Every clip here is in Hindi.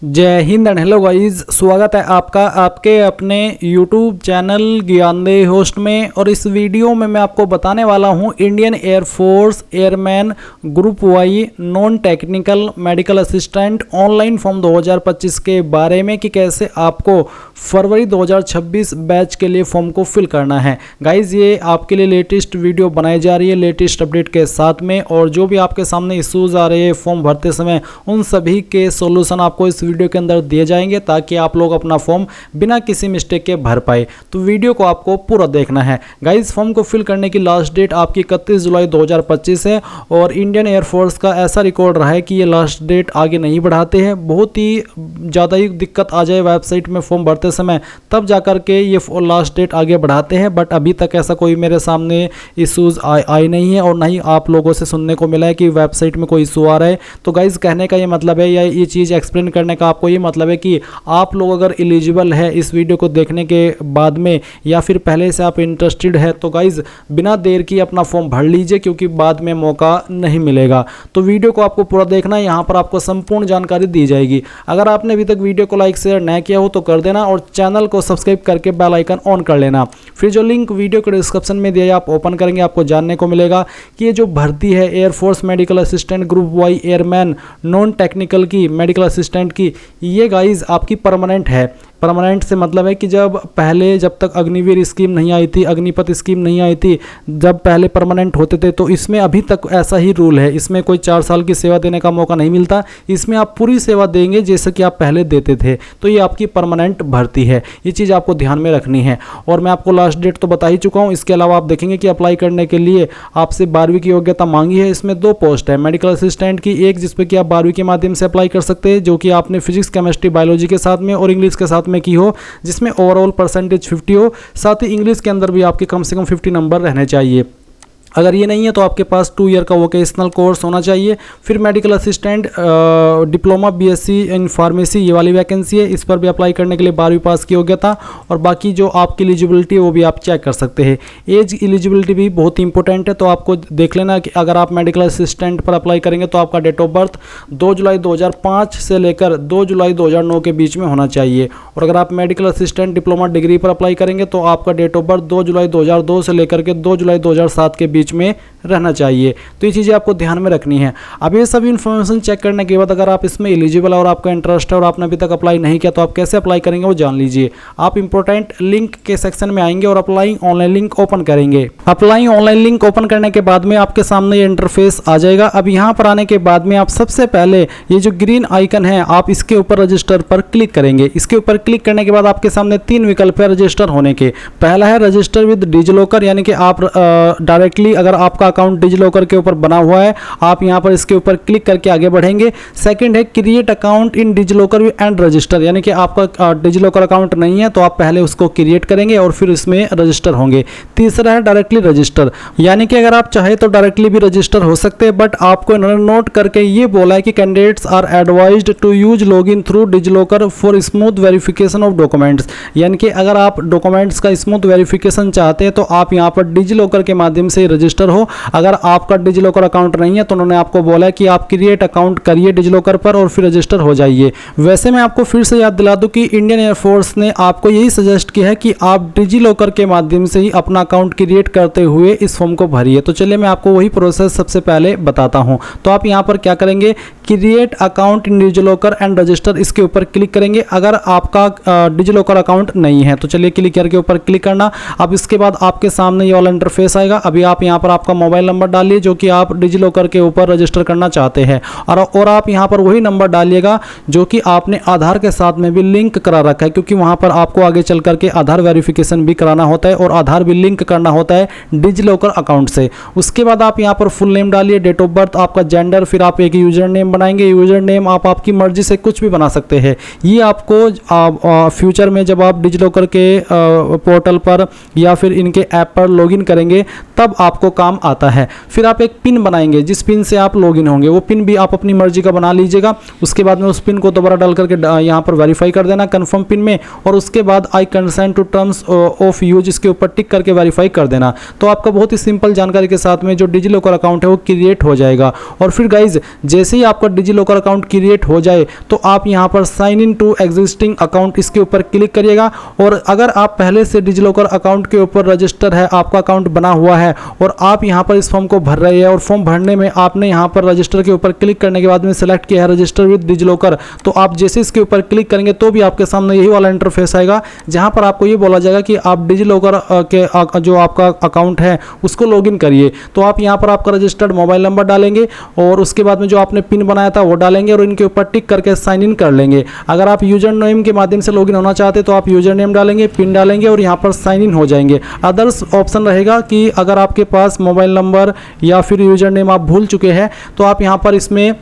जय हिंद एंड हेलो गाइस, स्वागत है आपका आपके अपने YouTube चैनल ज्ञानदेही होस्ट में। और इस वीडियो में मैं आपको बताने वाला हूं Indian air force airman group Y non technical medical assistant online form 2025 के बारे में कि कैसे आपको फरवरी 2026 बैच के लिए फॉर्म को फिल करना है। गाइस, ये आपके लिए लेटेस्ट वीडियो बनाई जा रही है लेटेस्ट अपडेट के साथ में, और जो भी आपके सामने इश्यूज आ रहे हैं फॉर्म भरते समय उन सभी के सोल्यूशन आपको इस वीडियो के अंदर दिए जाएंगे ताकि आप लोग अपना फॉर्म बिना किसी मिस्टेक के भर पाए। तो वीडियो को आपको पूरा देखना है। गाइस, फॉर्म को फिल करने की लास्ट डेट आपकी 31 जुलाई 2025 है और इंडियन एयरफोर्स का ऐसा रिकॉर्ड रहा है कि ये लास्ट डेट आगे नहीं बढ़ाते हैं। बहुत ही ज़्यादा ही दिक्कत आ जाए वेबसाइट में फॉर्म भरते समय तब जाकर के ये लास्ट डेट आगे बढ़ाते हैं, बट अभी तक ऐसा कोई मेरे सामने इशूज़ आए नहीं है और ना ही आप लोगों से सुनने को मिला है कि वेबसाइट में कोई इशू आ रहा है। तो गाइस, कहने का ये मतलब है या ये चीज़ एक्सप्लेन करने का आपको ये मतलब है कि आप लोग अगर एलिजिबल है इस वीडियो को देखने के बाद में या फिर पहले से आप इंटरेस्टेड है तो गाइज बिना देर की अपना फॉर्म भर लीजिए, क्योंकि बाद में मौका नहीं मिलेगा। तो वीडियो को आपको पूरा देखना है, यहाँ पर आपको संपूर्ण जानकारी दी जाएगी। अगर आपने अभी तक वीडियो को लाइक शेयर नहीं किया हो तो कर देना और चैनल को सब्सक्राइब करके बेल आइकन ऑन कर लेना। फिर जो लिंक वीडियो के डिस्क्रिप्शन में दिया है आप ओपन करेंगे, आपको जानने को मिलेगा कि ये जो भर्ती है air force medical assistant group Y airman non technical की मेडिकल असिस्टेंट की, ये गाइज आपकी परमानेंट है। परमानेंट से मतलब है कि जब तक अग्निवीर स्कीम नहीं आई थी, अग्निपथ स्कीम नहीं आई थी, जब पहले परमानेंट होते थे, तो इसमें अभी तक ऐसा ही रूल है। इसमें कोई 4 साल की सेवा देने का मौका नहीं मिलता, इसमें आप पूरी सेवा देंगे जैसे कि आप पहले देते थे। तो ये आपकी परमानेंट भर्ती है, ये चीज़ आपको ध्यान में रखनी है। और मैं आपको लास्ट डेट तो बता ही चुका हूँ। इसके अलावा आप देखेंगे कि अप्लाई करने के लिए आपसे 12वीं की योग्यता मांगी है। इसमें 2 पोस्ट है मेडिकल असिस्टेंट की, एक जिसपे कि आप 12वीं के माध्यम से अप्लाई कर सकते हैं, जो कि आपने फिजिक्स केमिस्ट्री बायोलॉजी के साथ में और इंग्लिश के साथ में की हो, जिसमें ओवरऑल परसेंटेज 50 हो। साथ ही इंग्लिश के अंदर भी आपके कम से कम 50 नंबर रहने चाहिए। अगर ये नहीं है तो आपके पास 2 ईयर का वोकेशनल कोर्स होना चाहिए। फिर medical assistant diploma BSc in pharmacy, ये वाली वैकेंसी है। इस पर भी अप्लाई करने के लिए 12वीं पास की योग्यता, और बाकी जो आपकी एलिजिबिलिटी है वो भी आप चेक कर सकते हैं। एज एलिजिबिलिटी भी बहुत इंपॉर्टेंट है, तो आपको देख लेना कि अगर आप मेडिकल असिस्टेंट पर अप्लाई करेंगे तो आपका डेट ऑफ बर्थ 2 जुलाई 2005 से लेकर 2 जुलाई 2009 के बीच में होना चाहिए। और अगर आप मेडिकल असिस्टेंट डिप्लोमा डिग्री पर अप्लाई करेंगे तो आपका डेट ऑफ बर्थ 2 जुलाई 2002 से लेकर के 2 जुलाई 2007 के बीच में रहना चाहिए। तो ये चीज़ें आपको ध्यान में रखनी है। अब ये सभी इन्फॉर्मेशन चेक करने के बाद अगर आप इसमें एलिजिबल है और आपका इंटरेस्ट है और आपने अभी तक अप्लाई नहीं किया तो आप कैसे अप्लाई करेंगे वो जान लीजिए। आप इंपॉर्टेंट लिंक के सेक्शन में आएंगे और अप्लाई ऑनलाइन लिंक ओपन करेंगे। अप्लाई ऑनलाइन लिंक ओपन करने के बाद में आपके सामने ये इंटरफेस आ जाएगा। अब यहाँ पर आने के बाद में आप सबसे पहले ये जो ग्रीन आइकन है आप इसके ऊपर रजिस्टर पर क्लिक करेंगे। इसके ऊपर क्लिक करने के बाद आपके सामने 3 विकल्प है रजिस्टर होने के। पहला है रजिस्टर विद डिजिलॉकर, यानी कि आप डायरेक्टली अगर आपका अकाउंट डिजिलॉकर के ऊपर बना हुआ है आप यहां पर इसके ऊपर क्लिक करके आगे बढ़ेंगे। सेकंड है create account in DigiLocker and register, यानी कि आपका डिजिलॉकर अकाउंट नहीं है तो आप पहले उसको क्रिएट करेंगे और फिर इसमें रजिस्टर होंगे। तीसरा है डायरेक्टली रजिस्टर, यानी कि अगर आप चाहे तो डायरेक्टली भी रजिस्टर हो सकते हैं, बट आपको इन्होंने नोट करके ये बोला है कि candidates are advised to use login through DigiLocker for smooth verification of documents, यानी कि अगर आप डॉक्यूमेंट्स का स्मूथ वेरिफिकेशन चाहते हैं तो आप यहाँ पर डिजिलॉकर के माध्यम से रजिस्टर हो। अगर आपका डिजिलॉकर अकाउंट नहीं है तो उन्होंने आपको बोला है कि आप क्रिएट अकाउंट करिए डिजिलॉकर पर और फिर रजिस्टर हो जाइए। वैसे मैं आपको फिर से याद दिला दूं कि इंडियन एयरफोर्स ने आपको यही सजेस्ट किया है कि आप डिजिलॉकर के माध्यम से ही अपना अकाउंट क्रिएट करते हुए इस फॉर्म को भरिए। तो चलिए मैं आपको वही प्रोसेस सबसे पहले बताता हूं। तो आप यहां पर क्या करेंगे, create account in DigiLocker and register, इसके ऊपर क्लिक करेंगे अगर आपका डिजिलॉकर अकाउंट नहीं है। तो चलिए क्लिक करके ऊपर क्लिक करना। अब इसके बाद आपके सामने ये वाला इंटरफेस आएगा। अभी आप यहाँ पर आपका मोबाइल नंबर डालिए जो कि आप डिजिलॉकर के ऊपर रजिस्टर करना चाहते हैं, और आप यहाँ पर वही नंबर डालिएगा जो कि आपने आधार के साथ में भी लिंक करा रखा है, क्योंकि वहाँ पर आपको आगे चल करके आधार वेरिफिकेशन भी कराना होता है और आधार भी लिंक करना होता है डिजिलॉकर अकाउंट से। उसके बाद आप यहाँ पर फुल नेम डालिए, डेट ऑफ बर्थ, आपका जेंडर, फिर आप एक यूजर नेम बनाएंगे। यूजर नेम आप आपकी मर्जी से कुछ भी बना सकते हैं। ये आपको फ्यूचर में जब आप डिजिलॉकर के पोर्टल पर या फिर इनके ऐप पर लॉगिन करेंगे तब आप आपको काम आता है। फिर आप एक पिन बनाएंगे जिस पिन से आप लॉगिन होंगे, वो पिन भी आप अपनी मर्जी का बना लीजिएगा। उसके बाद में उस पिन को दोबारा डाल करके यहाँ पर वेरीफाई कर देना कन्फर्म पिन में, और उसके बाद I consent to terms of use इसके ऊपर टिक करके वेरीफाई कर देना। तो आपका बहुत ही सिंपल जानकारी के साथ में जो डिजी लॉकर अकाउंट है वो क्रिएट हो जाएगा। और फिर गाइज जैसे ही आपका डिजी लॉकर अकाउंट क्रिएट हो जाए तो आप यहाँ पर sign in to existing account इसके ऊपर क्लिक करिएगा। और अगर आप पहले से डिजी लॉकर अकाउंट के ऊपर रजिस्टर है, आपका अकाउंट बना हुआ है और आप यहाँ पर इस फॉर्म को भर रहे हैं और फॉर्म भरने में आपने यहाँ पर रजिस्टर के ऊपर क्लिक करने के बाद में सेलेक्ट किया है रजिस्टर विद डिजी लॉकर, तो आप जैसे इसके ऊपर क्लिक करेंगे तो भी आपके सामने यही वाला इंटरफेस आएगा जहां पर आपको ये बोला जाएगा कि आप डिजी लॉकर के जो आपका अकाउंट है उसको लॉगिन करिए। तो आप यहां पर आपका रजिस्टर्ड मोबाइल नंबर डालेंगे और उसके बाद में जो आपने पिन बनाया था वो डालेंगे और इनके ऊपर टिक करके साइन इन कर लेंगे। अगर आप यूजर नेम के माध्यम से लॉगिन होना चाहते तो आप यूजर नेम डालेंगे, पिन डालेंगे और यहाँ पर साइन इन हो जाएंगे। अदर्स ऑप्शन रहेगा कि अगर आपके पास मोबाइल नंबर या फिर यूजर नेम आप भूल चुके हैं तो आप यहाँ पर इसमें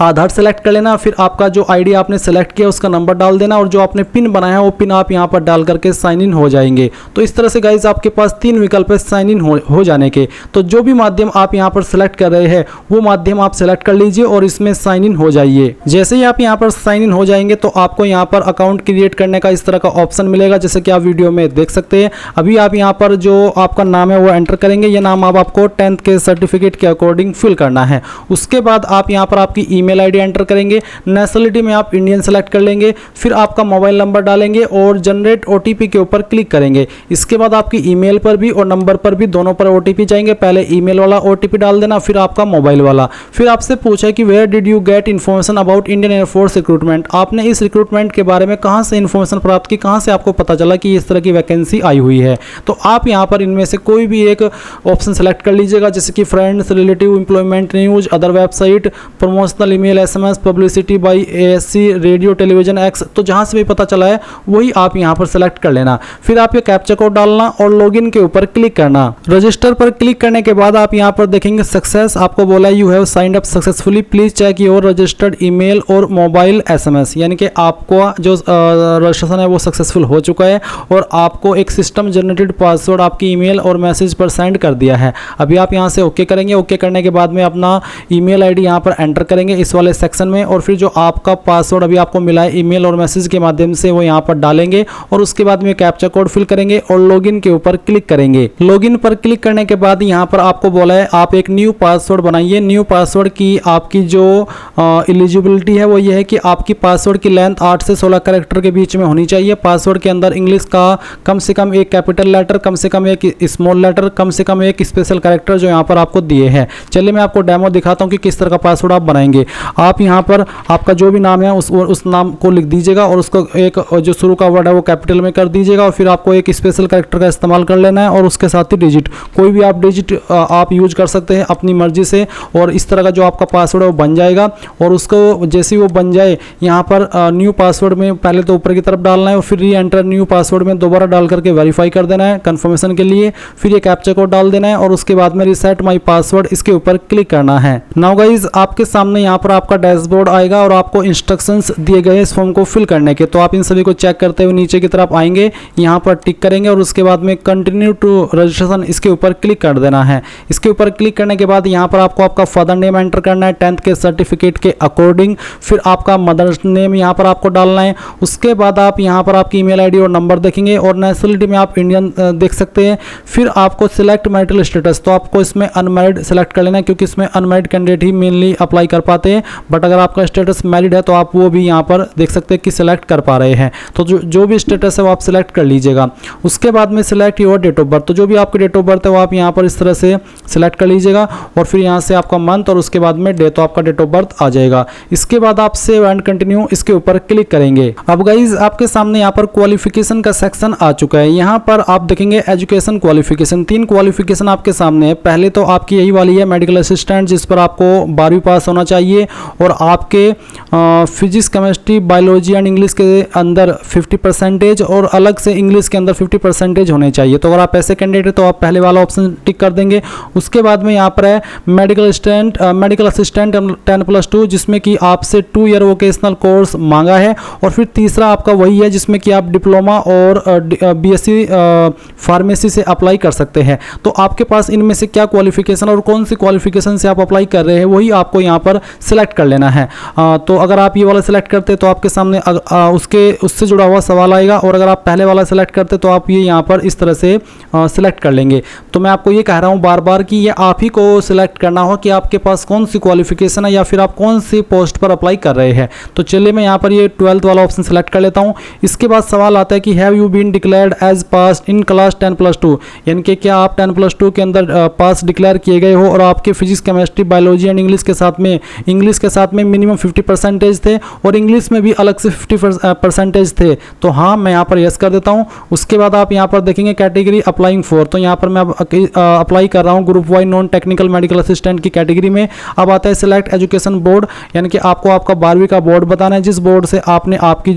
आधार सेलेक्ट कर लेना, फिर आपका जो आईडी आपने सेलेक्ट किया उसका नंबर डाल देना और जो आपने पिन बनाया है वो पिन आप यहाँ पर डाल करके साइन इन हो जाएंगे। तो इस तरह से गाइज आपके पास 3 विकल्प है साइन इन हो जाने के। तो जो भी माध्यम आप यहाँ पर सेलेक्ट कर रहे हैं वो माध्यम आप सेलेक्ट कर लीजिए और इसमें साइन इन हो जाइए। जैसे ही आप यहाँ पर साइन इन हो जाएंगे तो आपको यहाँ पर अकाउंट क्रिएट करने का इस तरह का ऑप्शन मिलेगा, जैसे कि आप वीडियो में देख सकते हैं। अभी आप यहाँ पर जो आपका नाम है वो एंटर करेंगे, ये नाम आपको 10th के सर्टिफिकेट के अकॉर्डिंग फिल करना है। उसके बाद आप यहाँ पर आपकी ईमेल आईडी एंटर करेंगे, नेशनलिटी में आप इंडियन सेलेक्ट कर लेंगे, फिर आपका मोबाइल नंबर डालेंगे और जनरेट ओटीपी के ऊपर क्लिक करेंगे। इसके बाद आपकी ईमेल पर भी और नंबर पर भी दोनों पर ओटीपी जाएंगे। पहले ईमेल वाला ओटीपी डाल देना, फिर आपका मोबाइल वाला। फिर आपसे पूछा कि where did you get information about Indian air force recruitment, आपने इस रिक्रूटमेंट के बारे में कहां से इन्फॉर्मेशन प्राप्त की, कहां से आपको पता चला कि इस तरह की वैकेंसी आई हुई है। तो आप यहां पर इनमें से कोई भी एक ऑप्शन सेलेक्ट कर लीजिएगा, जैसे कि friends, relative, employment news, other website, promotional email, SMS, publicity by ASC, radio, television, X. तो जहां से भी पता चला है वही आप यहां पर सेलेक्ट कर लेना। फिर आप ये कैप्चा कोड डालना और लॉगिन के ऊपर क्लिक करना। रजिस्टर पर क्लिक करने के बाद आप यहां पर देखेंगे सक्सेस, आपको बोला you have signed up successfully, please check your registered email और मोबाइल एसएमएस, यानी कि आपको जो रजिस्ट्रेशन है वो सक्सेसफुल हो चुका है और आपको एक सिस्टम जनरेटेड पासवर्ड आपकी ईमेल और मैसेज पर सेंड कर दिया है। अभी आप यहां से ओके करेंगे। ओके करने के बाद में अपना ईमेल आईडी यहां पर एंटर करेंगे इस वाले सेक्शन में और फिर जो आपका पासवर्ड अभी आपको मिला है ईमेल और मैसेज के माध्यम से वो यहाँ पर डालेंगे और उसके बाद में कैप्चा कोड फिल करेंगे और लॉगिन के ऊपर क्लिक करेंगे। लॉगिन पर क्लिक करने के बाद यहाँ पर आपको बोला है आप एक न्यू पासवर्ड बनाइए। न्यू पासवर्ड की आपकी जो एलिजिबिलिटी है वो ये है कि आपकी पासवर्ड की लेंथ 8 से 16 कैरेक्टर के बीच में होनी चाहिए। पासवर्ड के अंदर इंग्लिश का कम से कम एक कैपिटल लेटर, कम से कम एक स्मॉल लेटर, कम से कम एक स्पेशल कैरेक्टर जो यहाँ पर आपको दिए हैं। चलिए मैं आपको डेमो दिखाता हूँ कि किस तरह का पासवर्ड आप बनाएंगे। आप यहाँ पर आपका जो भी नाम है उस नाम को लिख दीजिएगा और उसको एक जो शुरू का वर्ड है वो कैपिटल में कर दीजिएगा और फिर आपको एक स्पेशल कैरेक्टर का इस्तेमाल कर लेना है और उसके साथ ही डिजिट, कोई भी आप डिजिट आप यूज कर सकते हैं अपनी मर्जी से। और इस तरह का जो आपका पासवर्ड है वो बन जाएगा और उसको जैसे ही वो बन जाए यहाँ पर न्यू पासवर्ड में पहले तो ऊपर की तरफ डालना है और फिर री एंटर न्यू पासवर्ड में दोबारा डाल करके वेरीफाई कर देना है कंफर्मेशन के लिए। फिर ये कैप्चा कोड डाल देना है और उसके बाद में रीसेट माई पासवर्ड इसके ऊपर क्लिक करना है। नाउ गाइज आपके सामने यहाँ पर आपका डैशबोर्ड आएगा और आपको इंस्ट्रक्शंस दिए गए इस फॉर्म को फिल करने के। तो आप इन सभी को चेक करते हुए नीचे की तरफ आएंगे, यहाँ पर टिक करेंगे और उसके बाद में कंटिन्यू टू रजिस्ट्रेशन इसके ऊपर क्लिक कर देना है। इसके ऊपर क्लिक करने के बाद यहाँ पर आपको आपका फादर नेम एंटर करना है 10th के सर्टिफिकेट के अकॉर्डिंग, फिर आपका मदर्स नेम यहाँ पर आपको डालना है। उसके बाद आप यहाँ पर आपकी ईमेल आईडी और नंबर देखेंगे और नेशनलिटी में आप इंडियन देख सकते हैं। फिर आपको सिलेक्ट मैरिटल स्टेटस, तो आपको इसमें अनमैरिड सेलेक्ट कर लेना है क्योंकि इसमें अनमैरिड कैंडिडेट ही मेनली अप्लाई कर पाते हैं, बट अगर आपका स्टेटस मैरिड है तो आप वो भी यहाँ पर देख सकते हैं कि सिलेक्ट कर पा रहे हैं। तो जो भी स्टेटस है वो आप सिलेक्ट कर लीजिएगा। उसके बाद में select your date of birth, तो जो भी आपकी डेट ऑफ बर्थ है वो आप यहाँ पर इस तरह से सिलेक्ट कर लीजिएगा और फिर यहाँ से आपका मंथ और उसके बाद में डे, तो आपका डेट ऑफ बर्थ आ जाएगा। इसके बाद आप सेव एंड कंटिन्यू इसके ऊपर क्लिक करेंगे। अब गाइज आपके सामने यहाँ पर क्वालिफिकेशन का सेक्शन आ चुका है। यहाँ पर आप देखेंगे एजुकेशन क्वालिफिकेशन, 3 क्वालिफिकेशन आपके सामने है। पहले तो आपकी यही वाली है मेडिकल असिस्टेंट, जिस पर आपको 12वीं पास होना चाहिए चाहिए, और आपके physics, chemistry, biology and English के अंदर 50% और अलग से इंग्लिश के अंदर 50% होने चाहिए। तो अगर आप ऐसे कैंडिडेट हैं तो आप पहले वाला ऑप्शन टिक कर देंगे। उसके बाद में यहाँ पर है मेडिकल असिस्टेंट 10+2, जिसमें कि आपसे 2 ईयर वोकेशनल कोर्स मांगा है। और फिर तीसरा आपका वही है जिसमें कि आप डिप्लोमा और बीएससी फार्मेसी से अप्लाई कर सकते हैं। तो आपके पास इनमें से क्या क्वालिफिकेशन और कौन सी क्वालिफिकेशन से आप अप्लाई कर रहे हैं वही आपको यहाँ पर सिलेक्ट कर लेना है। तो अगर आप ये वाला सिलेक्ट करते तो आपके सामने उससे जुड़ा हुआ सवाल आएगा, और अगर आप पहले वाला सिलेक्ट करते तो आप ये यहाँ पर इस तरह से सिलेक्ट कर लेंगे। तो मैं आपको ये कह रहा हूँ बार बार कि ये आप ही को सिलेक्ट करना हो कि आपके पास कौन सी क्वालिफिकेशन है या फिर आप कौन सी पोस्ट पर अप्लाई कर रहे हैं। तो चलिए मैं यहाँ पर ये 12th वाला ऑप्शन सिलेक्ट कर लेता हूँ। इसके बाद सवाल आता है कि have you been declared as pass in class 10+2, यानी कि क्या आप 10+2 के अंदर पास डिक्लेयर किए गए हो और आपके physics, chemistry, biology and English के साथ में मिनिमम 50% थे और इंग्लिश में भी अलग से 50% थे। तो हाँ, मैं यहाँ पर यस कर देता हूँ। उसके बाद आप यहाँ पर देखेंगे कैटेगरी अप्लाइंग फॉर, तो यहाँ पर मैं अप्लाई कर रहा हूँ group Y non technical medical assistant की कैटेगरी में। अब आता है सिलेक्ट एजुकेशन बोर्ड, यानी कि आपको आपका 12वीं का बोर्ड बताना है, जिस बोर्ड से आपने आपकी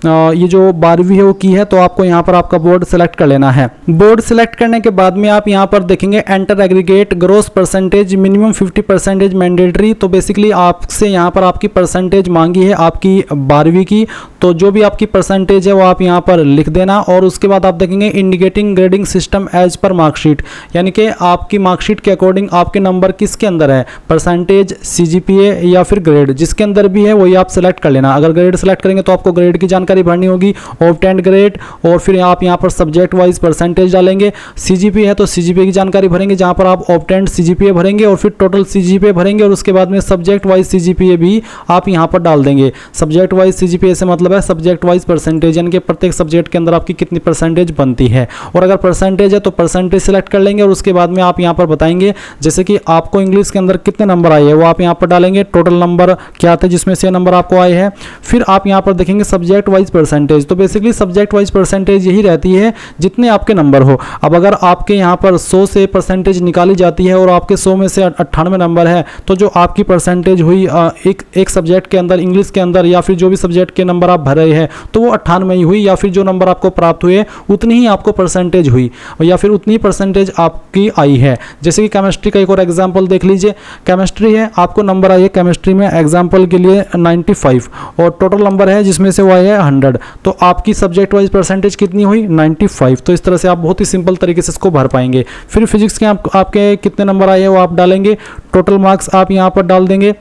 ये जो 12वीं है वो की है। तो आपको यहाँ पर आपका बोर्ड सेलेक्ट कर लेना है। बोर्ड सेलेक्ट करने के बाद में आप यहाँ पर देखेंगे enter aggregate gross percentage minimum 50% mandatory. तो बेसिकली आपसे यहाँ पर आपकी परसेंटेज मांगी है आपकी 12वीं की, तो जो भी आपकी परसेंटेज है वो आप यहाँ पर लिख देना। और उसके बाद आप देखेंगे indicating grading system as per marksheet, यानी कि आपकी मार्कशीट के अकॉर्डिंग आपके नंबर किसके अंदर है, परसेंटेज, CGPA या फिर ग्रेड, जिसके अंदर भी है वही आप सेलेक्ट कर लेना। अगर ग्रेड सेलेक्ट करेंगे तो आपको ग्रेड की जानकारी भरनी होगी, ऑब्टेन्ड ग्रेड, और फिर आप यहाँ पर सब्जेक्ट वाइज परसेंटेज डालेंगे। CGPA है तो CGPA की जानकारी भरेंगे, जहाँ पर आप ऑब्टेन्ड CGPA भरेंगे और फिर टोटल CGPA भरेंगे, और उसके बाद में सब्जेक्ट वाइज CGPA भी आप यहाँ पर डाल देंगे। सब्जेक्ट वाइज CGPA से मतलब है सब्जेक्ट वाइज परसेंटेज, यानी कि प्रत्येक सब्जेक्ट के अंदर आपकी कितनी परसेंटेज बनती है। और अगर परसेंटेज है तो परसेंटेज सेलेक्ट कर लेंगे, और उसके बाद में आप यहाँ पर बताएंगे जैसे कि आपको इंग्लिश के अंदर कितने नंबर आए हैं वो आप यहाँ पर डालेंगे, टोटल नंबर क्या थे जिसमें से नंबर आपको आए हैं। फिर आप यहाँ पर देखेंगे सब्जेक्ट वाइज परसेंटेज, तो बेसिकली सब्जेक्ट वाइज परसेंटेज यही रहती है जितने आपके नंबर हो। अब अगर आपके यहाँ पर 100 से परसेंटेज निकाली जाती है और आपके 100 में से 98 नंबर है, तो जो आपकी परसेंटेज हुई एक सब्जेक्ट के अंदर, इंग्लिश के अंदर या फिर जो भी सब्जेक्ट के नंबर आप भर रहे हैं, तो वो 98 ही हुई, या फिर जो नंबर आपको प्राप्त हुए उतनी ही आपको परसेंटेज हुई, या फिर उतनी परसेंटेज आपकी आई है। जैसे कि केमिस्ट्री का एक और एग्जाम्पल देख लीजिए। केमिस्ट्री है, आपको नंबर आई है केमिस्ट्री में एग्जाम्पल के लिए 95, और टोटल नंबर है जिसमें से वो आया है 100, तो आपकी सब्जेक्ट वाइज परसेंटेज कितनी हुई, 95। तो इस तरह से आप बहुत ही सिंपल तरीके से इसको भर पाएंगे। फिर फिजिक्स के आपके कितने नंबर आए हैं वो आप डालेंगे, टोटल मार्क्स आप यहाँ पर डाल देंगे,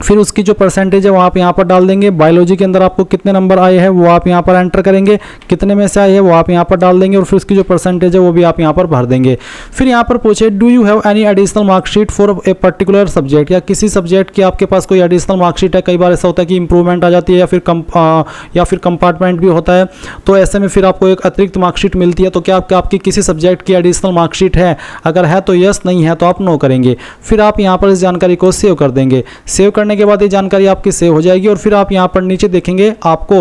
फिर उसकी जो परसेंटेज है वो आप यहाँ पर डाल देंगे। बायोलॉजी के अंदर आपको कितने नंबर आए हैं वो आप यहाँ पर एंटर करेंगे, कितने में से आए हैं वो आप यहाँ पर डाल देंगे, और फिर उसकी जो परसेंटेज है वो भी आप यहाँ पर भर देंगे। फिर यहाँ पर पूछे do you have any additional marksheet for a particular subject, या किसी सब्जेक्ट की आपके पास कोई एडिशनल मार्कशीट है। कई बार ऐसा होता है कि इंप्रूवमेंट आ जाती है या फिर कंपार्टमेंट भी होता है, तो ऐसे में फिर आपको एक अतिरिक्त मार्कशीट मिलती है। तो क्या आपकी किसी सब्जेक्ट की एडिशनल मार्कशीट है, अगर है तो यस, नहीं है तो आप नो करेंगे। फिर आप यहाँ पर इस जानकारी को सेव कर देंगे। सेव करने के बाद ये जानकारी आपकी सेव हो जाएगी, और फिर आप यहाँ पर नीचे देखेंगे आपको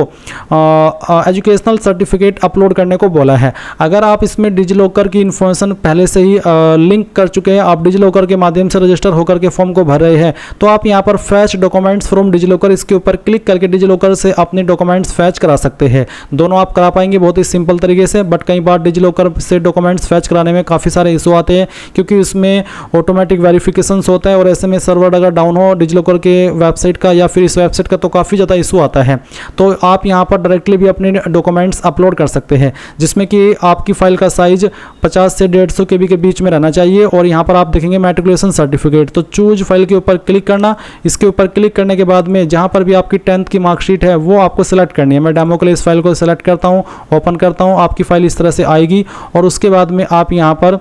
एजुकेशनल सर्टिफिकेट अपलोड करने को बोला है। अगर आप इसमें डिजिलॉकर की इन्फॉर्मेशन पहले से ही लिंक कर चुके हैं, आप डिजिलॉकर के माध्यम से रजिस्टर होकर के फॉर्म को भर रहे हैं, तो आप यहाँ पर फैच डॉक्यूमेंट्स फ्रॉम डिजिलॉकर, इसके ऊपर क्लिक करके डिजिलॉकर से अपने डॉक्यूमेंट्स फैच करा सकते हैं। दोनों आप करा पाएंगे बहुत ही सिंपल तरीके से, बट कई बार डिजिलॉकर से डॉक्यूमेंट्स फैच कराने में काफ़ी सारे इशू आते हैं, क्योंकि उसमें ऑटोमेटिक वेरिफिकेशन होता है, और ऐसे में सर्वर अगर डाउन हो डिजिलॉकर के वेबसाइट का या फिर इस वेबसाइट का तो काफ़ी ज़्यादा इशू आता है। तो आप यहाँ पर डायरेक्टली भी अपने डॉक्यूमेंट्स अपलोड कर सकते हैं, जिसमें कि आपकी फाइल का साइज 50 से 150 KB के बीच में रहना चाहिए। और यहाँ पर आप देखेंगे मैट्रिकुलेशन सर्टिफिकेट, तो चूज फाइल के ऊपर क्लिक करना। इसके ऊपर क्लिक करने के बाद में जहाँ पर भी आपकी 10th की मार्कशीट है वो आपको सेलेक्ट करनी है। मैं डेमो के लिए इस फाइल को सेलेक्ट करता हूँ, ओपन करता हूँ, आपकी फाइल इस तरह से आएगी, और उसके बाद में आप यहाँ पर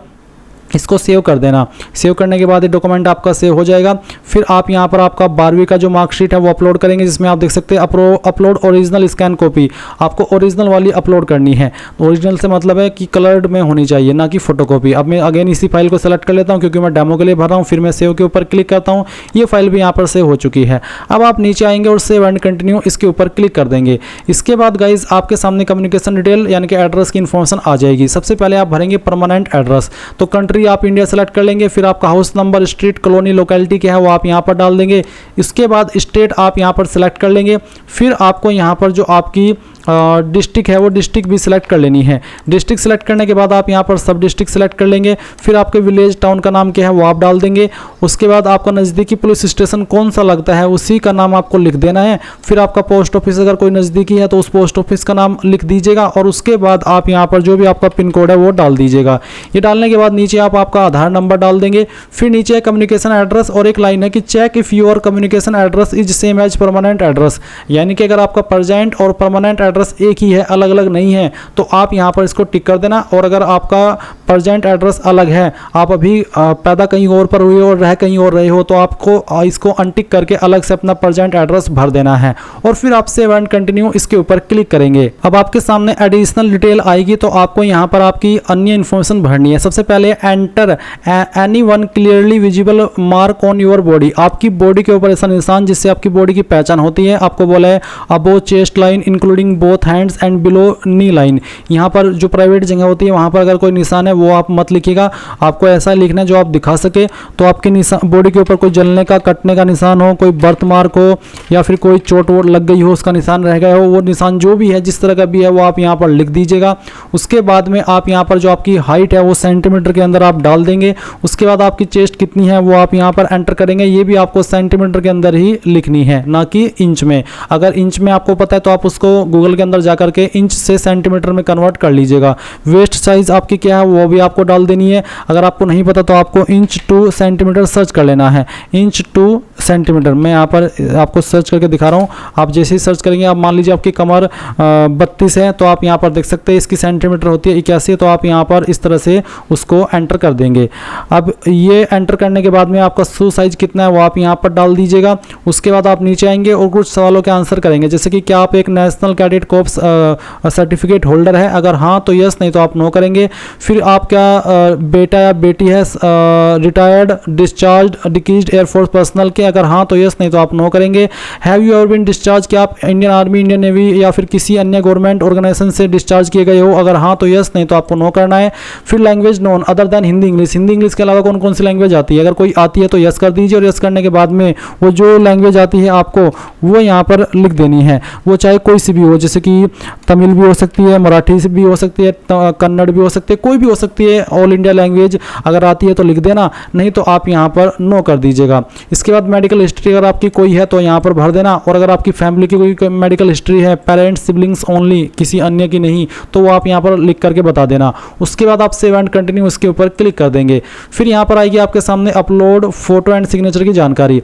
इसको सेव कर देना। सेव करने के बाद ये डॉक्यूमेंट आपका सेव हो जाएगा। फिर आप यहाँ पर आपका 12वीं का जो मार्कशीट है वो अपलोड करेंगे, जिसमें आप देख सकते हैं अपलोड ओरिजिनल स्कैन कॉपी। आपको ओरिजिनल वाली अपलोड करनी है। ओरिजिनल से मतलब है कि कलर्ड में होनी चाहिए, ना कि फोटोकॉपी। अब मैं अगेन इसी फाइल को सेलेक्ट कर लेता हूँ, क्योंकि मैं डेमो के लिए भर रहा हूँ। फिर मैं सेव के ऊपर क्लिक करता हूँ, ये फाइल भी यहाँ पर सेव हो चुकी है। अब आप नीचे आएंगे और सेव एंड कंटिन्यू इसके ऊपर क्लिक कर देंगे। इसके बाद गाइज आपके सामने कम्युनिकेशन डिटेल यानी कि एड्रेस की इन्फॉर्मेशन आ जाएगी। सबसे पहले आप भरेंगे परमानेंट एड्रेस, तो कंट्री कंट्री आप इंडिया सेलेक्ट कर लेंगे, फिर आपका house number, street, colony, locality क्या है वो आप यहाँ पर डाल देंगे। इसके बाद स्टेट आप यहाँ पर सेलेक्ट कर लेंगे। फिर आपको यहाँ पर जो आपकी डिस्ट्रिक्ट है वो डिस्ट्रिक्ट भी सिलेक्ट कर लेनी है। डिस्ट्रिक्ट सिलेक्ट करने के बाद आप यहाँ पर सब डिस्ट्रिक्ट सिलेक्ट कर लेंगे। फिर आपके विलेज टाउन का नाम क्या है वो आप डाल देंगे। उसके बाद आपका नज़दीकी पुलिस स्टेशन कौन सा लगता है उसी का नाम आपको लिख देना है। फिर आपका पोस्ट ऑफिस अगर कोई नज़दीकी है तो उस पोस्ट ऑफिस का नाम लिख दीजिएगा और उसके बाद आप यहाँ पर जो भी आपका पिन कोड है वो डाल दीजिएगा। ये डालने के बाद नीचे आप आपका आधार नंबर डाल देंगे। फिर नीचे है कम्युनिकेशन एड्रेस और एक लाइन है कि check if your communication address is same as permanent address, यानी कि अगर आपका प्रेजेंट और परमानेंट एड्रेस एक ही है, अलग अलग नहीं है, तो आप यहाँ पर इसको टिक कर देना। और अगर आपका प्रेजेंट एड्रेस अलग है, आप अभी पैदा कहीं और पर हुए और रह कहीं और रहे हो, तो आपको इसको अनटिक करके अलग से अपना प्रेजेंट एड्रेस भर देना है और फिर आप सेव एंड कंटिन्यू इसके ऊपर क्लिक करेंगे। अब आपके सामने एडिशनल डिटेल आएगी तो आपको यहाँ पर आपकी अन्य इन्फॉर्मेशन भरनी है। सबसे पहले enter any one clearly visible mark on your body, आपकी बॉडी के ऊपर ऐसा निशान जिससे आपकी बॉडी की पहचान होती है। आपको बोला है above chest line including both hands and below knee line, यहाँ पर जो प्राइवेट जगह होती है वहाँ पर अगर कोई निशान है वो आप मत लिखिएगा, आपको ऐसा लिखना है जो आप दिखा सके। तो आपके निशान बॉडी के ऊपर कोई जलने का, कटने का निशान हो, कोई बर्थ मार्क हो या फिर कोई चोट वोट लग गई हो उसका निशान रह गया हो, वो निशान जो भी है जिस तरह का भी है वो आप यहाँ पर लिख दीजिएगा। उसके बाद में आप यहाँ पर जो आपकी हाइट है वो सेंटीमीटर के अंदर आप डाल देंगे। उसके बाद आपकी चेस्ट कितनी है वो आप यहाँ पर एंटर करेंगे, ये भी आपको सेंटीमीटर के अंदर ही लिखनी है, ना कि इंच में। अगर इंच में आपको पता है तो आप उसको गूगल के अंदर जा करके इंच से सेंटीमीटर में कन्वर्ट कर लीजिएगा। वेस्ट साइज आपकी क्या है वो भी आपको डाल देनी है। अगर आपको नहीं पता तो आपको इंच टू सेंटीमीटर सर्च कर लेना है, इंच टू सेंटीमीटर। मैं यहाँ पर आपको सर्च करके दिखा रहा हूँ। आप जैसे ही सर्च करेंगे, आप मान लीजिए आपकी कमर 32 है तो आप यहाँ पर देख सकते हैं इसकी सेंटीमीटर होती है 81, तो आप यहाँ पर इस तरह से उसको एंटर कर देंगे। अब ये एंटर करने के बाद में आपका शू साइज कितना है वो आप यहाँ पर डाल दीजिएगा। उसके बाद आप नीचे आएंगे और कुछ सवालों के आंसर करेंगे, जैसे कि क्या आप एक national cadet corps certificate holder है, अगर हाँ तो यस, नहीं तो आप नो करेंगे। फिर आप क्या बेटा या बेटी है retired, discharge, decreased air force personal के, अगर हाँ तो यस, नहीं तो आप नो करेंगे। Have you ever been discharge, क्या आप इंडियन आर्मी, इंडियन नेवी या फिर किसी अन्य गवर्नमेंट ऑर्गेनाइजेशन से डिस्चार्ज किए गए हो, अगर हाँ तो यस, नहीं तो आपको नो करना है। फिर language known other than Hindi English, Hindi English के अलावा कौन कौन सी लैंग्वेज आती है, अगर कोई आती है तो यस कर दीजिए और यस करने के बाद में वो जो लैंग्वेज आती है आपको वो यहाँ पर लिख देनी है, वो चाहे कोई सी भी हो, जैसे कि तमिल भी हो सकती है, मराठी से भी हो सकती है, कन्नड़ भी हो सकती है, कोई भी हो सकती है। ऑल इंडिया लैंग्वेज अगर आती है तो लिख देना, नहीं तो आप यहाँ पर नो कर दीजिएगा। इसके बाद मेडिकल हिस्ट्री अगर आपकी कोई है तो यहाँ पर भर देना, और अगर आपकी फैमिली की कोई मेडिकल हिस्ट्री है, पेरेंट्स सिबलिंग्स ओनली, किसी अन्य की नहीं, तो वो आप यहाँ पर लिख करके बता देना। उसके बाद आप सेव एंड कंटिन्यू इसके ऊपर क्लिक कर देंगे। फिर यहाँ पर आएगी आपके सामने अपलोड फोटो एंड सिग्नेचर की जानकारी।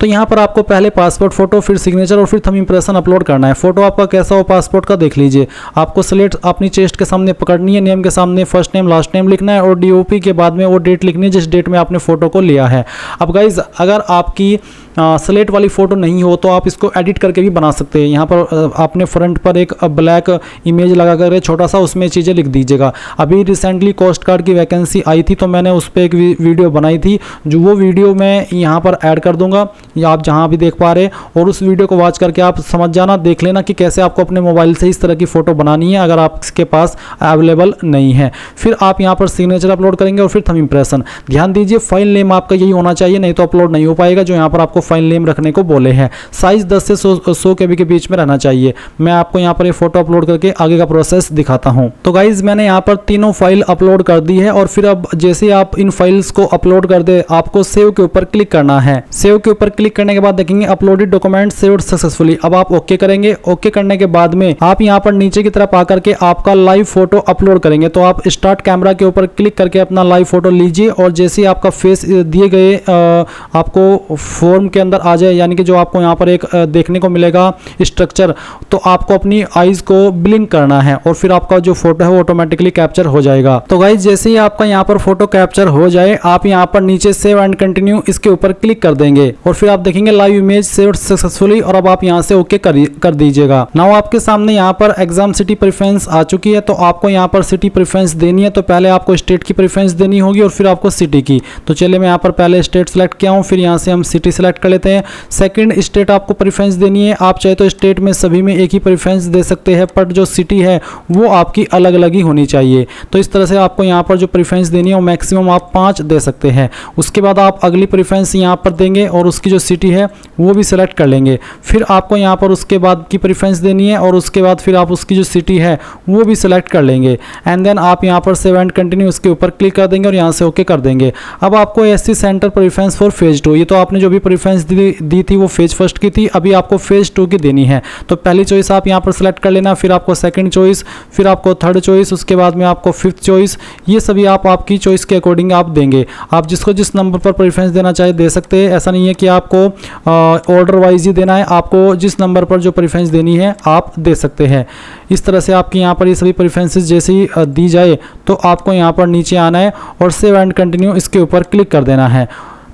तो यहाँ पर आपको पहले पासपोर्ट फोटो, फिर सिग्नेचर और फिर थंब इंप्रेशन अपलोड करना है। फोटो आपका कैसा हो पासपोर्ट का देख लीजिए। आपको स्लेट अपनी चेस्ट के सामने पकड़नी है, नेम के सामने फर्स्ट नेम लास्ट नेम लिखना है और डीओपी के बाद में वो डेट लिखनी है जिस डेट में आपने फोटो को लिया है। अब गाइज अगर आपकी स्लेट वाली फ़ोटो नहीं हो तो आप इसको एडिट करके भी बना सकते हैं। यहाँ पर आपने फ्रंट पर एक ब्लैक इमेज लगा कर छोटा सा उसमें चीज़ें लिख दीजिएगा। अभी रिसेंटली कोस्ट गार्ड की वैकेंसी आई थी तो मैंने उस पर एक वीडियो बनाई थी, जो वो वीडियो मैं यहाँ पर ऐड कर दूंगा, या आप जहाँ भी देख पा रहे, और उस वीडियो को वॉच करके आप समझ जाना, देख लेना कि कैसे आपको अपने मोबाइल से इस तरह की फ़ोटो बनानी है अगर आपके पास अवेलेबल नहीं है। फिर आप यहाँ पर सिग्नेचर अपलोड करेंगे और फिर थंब इंप्रेशन। ध्यान दीजिए फाइल नेम आपका यही होना चाहिए, नहीं तो अपलोड नहीं हो पाएगा, जो यहाँ पर आपको फाइल नेम रखने को बोले हैं। साइज 10 से 100 KB के बीच में रहना चाहिए। मैं आपको यहाँ पर ये फोटो अपलोड करके आगे का प्रोसेस दिखाता हूँ। तो गाइज मैंने यहाँ पर तीनों फाइल अपलोड कर दी है और फिर अब जैसे आप इन फाइल्स को अपलोड कर दे, आपको सेव के ऊपर क्लिक करना है। सेव के ऊपर क्लिक करने के बाद देखेंगे अपलोडेड डॉक्यूमेंट सेव्ड सक्सेसफुली। अब आप ओके करेंगे। ओके करने के बाद में आप यहाँ पर नीचे की तरफ आकर के आपका लाइव फोटो अपलोड करेंगे। तो आप स्टार्ट कैमरा के ऊपर क्लिक करके अपना लाइव फोटो लीजिए और जैसे आपका फेस दिए गए आपको फॉर्म के अंदर आ जाए, यानी कि जो आपको यहाँ पर एक देखने को मिलेगा स्ट्रक्चर, तो आपको अपनी आईज को ब्लिंक करना है और फिर आपका जो फोटो है वो ऑटोमेटिकली कैप्चर हो जाएगा। तो गाइज जैसे ही आपका यहाँ पर फोटो कैप्चर हो जाए, आप यहाँ पर नीचे सेव एंड कंटिन्यू इसके ऊपर क्लिक कर देंगे और फिर आप देखेंगे लाइव इमेज सेव्ड सक्सेसफुली और अब आप यहाँ से ओके कर दीजिएगा। नाउ आपके सामने यहाँ पर एग्जाम सिटी प्रेफरेंस आ चुकी है, तो आपको यहाँ पर सिटी प्रेफरेंस देनी है। तो पहले आपको स्टेट की प्रेफरेंस देनी होगी और फिर आपको सिटी की। तो चलिए मैं यहाँ पर पहले स्टेट सेलेक्ट किया हूँ, फिर यहाँ से हम सिटी सेलेक्ट कर लेते हैं। सेकंड स्टेट आपको प्रेफरेंस देनी है, आप चाहे तो स्टेट में सभी में एक ही प्रेफरेंस दे सकते हैं, बट जो सिटी है वो आपकी अलग अलग ही होनी चाहिए। तो इस तरह से आपको यहाँ पर जो प्रेफरेंस देनी है वो मैक्सिमम आप 5 दे सकते हैं। उसके बाद आप अगली प्रेफरेंस यहाँ पर देंगे और उसकी जो सिटी है वो भी सिलेक्ट कर लेंगे। फिर आपको यहाँ पर उसके बाद की प्रेफरेंस देनी है और उसके बाद फिर आप उसकी जो सिटी है वो भी सिलेक्ट कर लेंगे। एंड देन आप यहाँ पर सेव एंड कंटिन्यू उसके ऊपर क्लिक कर देंगे और यहाँ से ओके कर देंगे। अब आपको SC centre preference for phase 2, ये तो आपने जो भी प्रेफरेंस दी थी वो फेज फर्स्ट की थी, अभी आपको फेज 2 की देनी है। तो पहली चॉइस आप यहाँ पर सिलेक्ट कर लेना, फिर आपको सेकंड चॉइस, फिर आपको थर्ड चॉइस, उसके बाद में आपको फिफ्थ चॉइस। ये सभी आप आपकी चॉइस के अकॉर्डिंग आप देंगे। आप जिसको जिस नंबर पर प्रेफरेंस देना चाहे दे सकते हैं, ऐसा नहीं है कि आपको ऑर्डर वाइज ही देना है, आपको जिस नंबर पर जो प्रेफरेंस देनी है आप दे सकते हैं। इस तरह से आपके यहाँ पर ये सभी प्रेफरेंसेस जैसे ही दी जाए तो आपको यहाँ पर नीचे आना है और सेव एंड कंटिन्यू इसके ऊपर क्लिक कर देना है।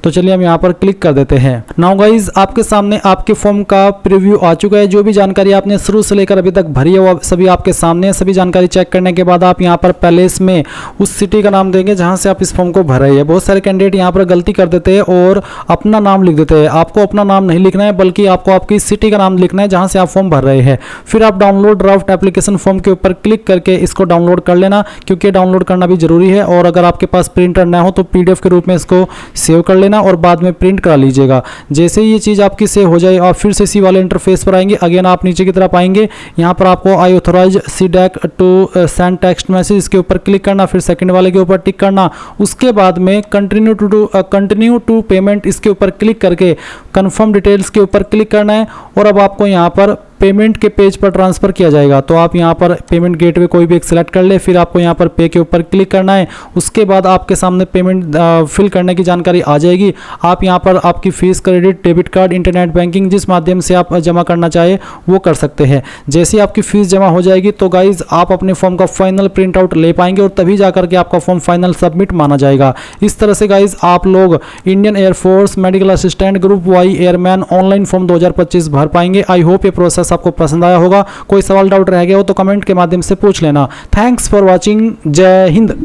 तो चलिए हम यहाँ पर क्लिक कर देते हैं। नाउ गाइज आपके सामने आपके फॉर्म का प्रीव्यू आ चुका है। जो भी जानकारी आपने शुरू से लेकर अभी तक भरी है वो सभी आपके सामने है। सभी जानकारी चेक करने के बाद आप यहाँ पर पैलेस में उस सिटी का नाम देंगे जहाँ से आप इस फॉर्म को भर रहे हैं। बहुत सारे कैंडिडेट यहाँ पर गलती कर देते हैं और अपना नाम लिख देते हैं। आपको अपना नाम नहीं लिखना है बल्कि आपको आपकी सिटी का नाम लिखना है जहाँ से आप फॉर्म भर रहे हैं। फिर आप डाउनलोड ड्राफ्ट एप्लीकेशन फॉर्म के ऊपर क्लिक करके इसको डाउनलोड कर लेना, क्योंकि डाउनलोड करना भी जरूरी है। और अगर आपके पास प्रिंटर ना हो तो PDF के रूप में इसको सेव कर लेना और बाद में प्रिंट करा लीजिएगा। जैसे ही ये चीज़ आपकी सेव हो जाए आप फिर से इसी वाले इंटरफेस पर आएंगे। अगेन आप नीचे की तरफ आएंगे, यहाँ पर आपको I authorize CDAC to send text message, इसके ऊपर क्लिक करना, फिर सेकंड वाले के ऊपर टिक करना। उसके बाद में कंटिन्यू टू पेमेंट इसके ऊपर क्लिक करके कंफर्म डिटेल्स के ऊपर क्लिक करना है और अब आपको यहाँ पर पेमेंट के पेज पर ट्रांसफ़र किया जाएगा। तो आप यहाँ पर पेमेंट गेटवे कोई भी एक सिलेक्ट कर ले, फिर आपको यहाँ पर पे के ऊपर क्लिक करना है। उसके बाद आपके सामने पेमेंट फिल करने की जानकारी आ जाएगी। आप यहाँ पर आपकी fees, credit, debit card, internet banking जिस माध्यम से आप जमा करना चाहे वो कर सकते हैं। जैसे ही आपकी फीस जमा हो जाएगी तो गाइज आप अपने फॉर्म का फाइनल प्रिंट आउट ले पाएंगे और तभी जाकर के आपका फॉर्म फाइनल सबमिट माना जाएगा। इस तरह से गाइज आप लोग Indian air force medical assistant group Y airman online form 2025 भर पाएंगे। आई होप ये प्रोसेस आपको पसंद आया होगा। कोई सवाल डाउट रह गया हो तो कमेंट के माध्यम से पूछ लेना। Thanks for watching. जय हिंद।